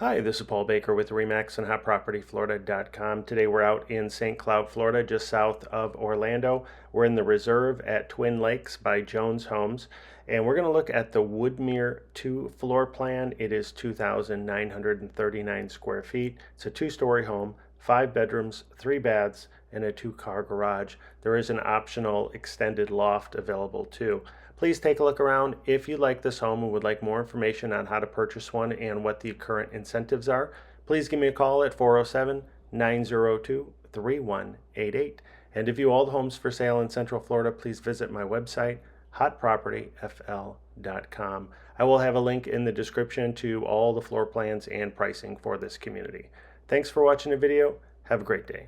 Hi, this is Paul Baker with REMAX and HotPropertyFlorida.com. Today we're out in St. Cloud, Florida, just south of Orlando. We're in the Reserve at Twin Lakes by Jones Homes, and we're going to look at the Woodmere II floor plan. It is 2,939 square feet. It's a two-story home, 5 bedrooms, 3 baths, and a 2-car garage. There is an optional extended loft available too. Please take a look around. If you like this home and would like more information on how to purchase one and what the current incentives are, please give me a call at 407-902-3188. And to view all the homes for sale in Central Florida, please visit my website, hotpropertyfl.com. I will have a link in the description to all the floor plans and pricing for this community. Thanks for watching the video. Have a great day.